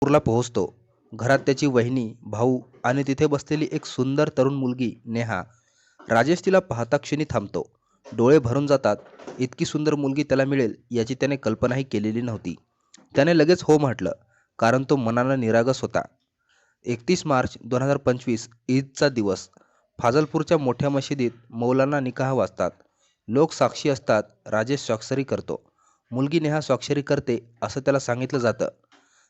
पंढरपूरला पोहोचतो. घरात त्याची वहिनी, भाऊ आणि तिथे बसलेली एक सुंदर तरुण मुलगी नेहा. राजेश तिला पाहता क्षणी थांबतो. डोळे भरून जातात. इतकी सुंदर मुलगी त्याला मिळेल याची त्याने कल्पनाही केलेली नव्हती. त्याने लगेच हो म्हटलं, कारण तो मनाला निरागस होता. 31 मार्च 2025 ईदचा दिवस. फाजलपूरच्या मोठ्या मशिदीत मौलाना निकाह वाचतात. लोक साक्षी असतात. राजेश स्वाक्षरी करतो. मुलगी नेहा स्वाक्षरी करते असं त्याला सांगितलं जातं.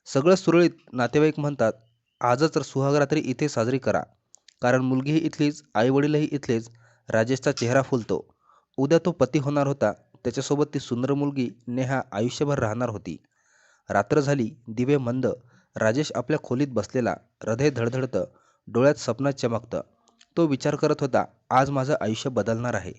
सगळं सुरळीत. नातेवाईक म्हणतात, आजच सुहागरात्री इथे साजरी करा, कारण मुलगीही इथलीच, आईवडीलही इथलेच. राजेशचा चेहरा फुलतो. उद्या तो पती होणार होता. त्याच्यासोबत ती सुंदर मुलगी नेहा आयुष्यभर राहणार होती. रात्र झाली. दिवे मंद. राजेश आपल्या खोलीत बसलेला. हृदय धडधडतं. डोळ्यात स्वप्नात चमकतं. तो विचार करत होता, आज माझं आयुष्य बदलणार आहे.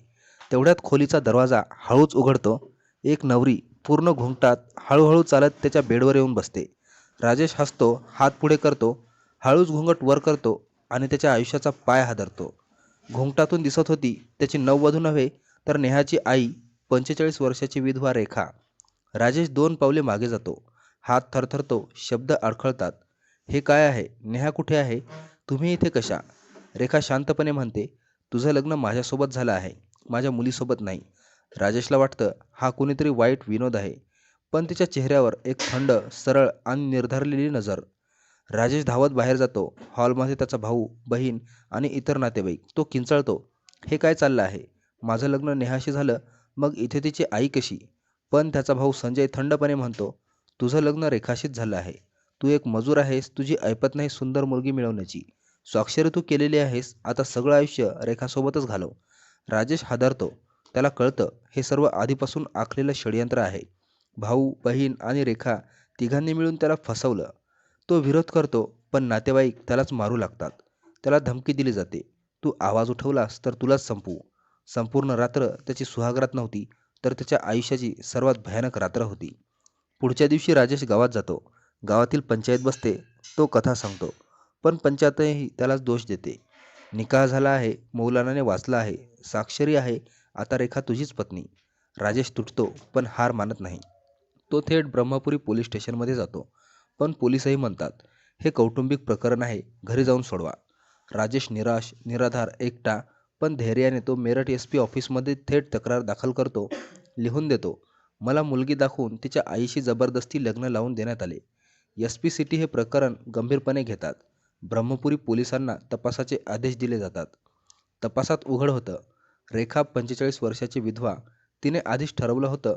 तेवढ्यात खोलीचा दरवाजा हळूच उघडतो. एक नवरी पूर्ण घुंगटात हळूहळू चालत त्याच्या बेडवर येऊन बसते. राजेश हसतो. हात पुढे करतो. हळूच घुंगट वर करतो आणि त्याच्या आयुष्याचा पाय हादरतो. घुंगटातून दिसत होती त्याची नववधू नव्हे, तर नेहाची आई, 45 वर्षाची विधवा रेखा. राजेश 2 पावले मागे जातो. हात थरथरतो. शब्द अडखळतात. हे काय आहे? नेहा कुठे आहे? तुम्ही इथे कशा? रेखा शांतपणे म्हणते, तुझं लग्न माझ्यासोबत झालं आहे, माझ्या मुलीसोबत नाही. राजेशला वाटतं हा कोणीतरी वाईट विनोद आहे, पण तिच्या चेहऱ्यावर एक थंड, सरळ आणि निर्धारलेली नजर. राजेश धावत बाहेर जातो. हॉलमध्ये त्याचा भाऊ, बहीण आणि इतर नातेवाईक. तो किंचाळतो, हे काय चाललं आहे? माझं लग्न नेहाशी झालं, मग इथे तिची आई कशी? पण त्याचा भाऊ संजय थंडपणे म्हणतो, तुझं लग्न रेखाशीच झालं आहे. तू एक मजूर आहेस. तुझी ऐपत नाही सुंदर मुलगी मिळवण्याची. स्वाक्षरी तू केलेली आहेस. आता सगळं आयुष्य रेखासोबतच घालव. राजेश हादरतो. त्याला कळतं हे सर्व आधीपासून आखलेलं षडयंत्र आहे. भाऊ, बहीण आणि रेखा तिघांनी मिळून त्याला फसवलं. तो विरोध करतो, पण नातेवाईक त्यालाच मारू लागतात. त्याला धमकी दिली जाते, तू आवाज उठवलास तर तुलाच संपवू. संपूर्ण रात्र त्याची सुहागरात नव्हती, तर त्याच्या आयुष्याची सर्वात भयानक रात्र होती. पुढच्या दिवशी राजेश गावात जातो. गावातील पंचायत बसते. तो कथा सांगतो, पण पंचायतही त्यालाच दोष देते. निकाह झाला आहे, मौलानाने वाचला आहे, साक्षरी आहे, आता रेखा तुझीच पत्नी. राजेश तुटतो, पण हार मानत नाही. तो थेट ब्रह्मपुरी पोलीस स्टेशनमध्ये जातो. पण पोलीसही म्हणतात, हे कौटुंबिक प्रकरण आहे, घरी जाऊन सोडवा. राजेश निराश, निराधार, एकटा, पण धैर्याने तो मेरठ SP ऑफिसमध्ये थेट तक्रार दाखल करतो. लिहून देतो, मला मुलगी दाखवून तिच्या आईशी जबरदस्ती लग्न लावून देण्यात आले. SP सिटी हे प्रकरण गंभीरपणे घेतात. ब्रह्मपुरी पोलिसांना तपासाचे आदेश दिले जातात. तपासात उघड होतं, रेखा 45 वर्षाची विधवा. तिने आधीच ठरवलं होतं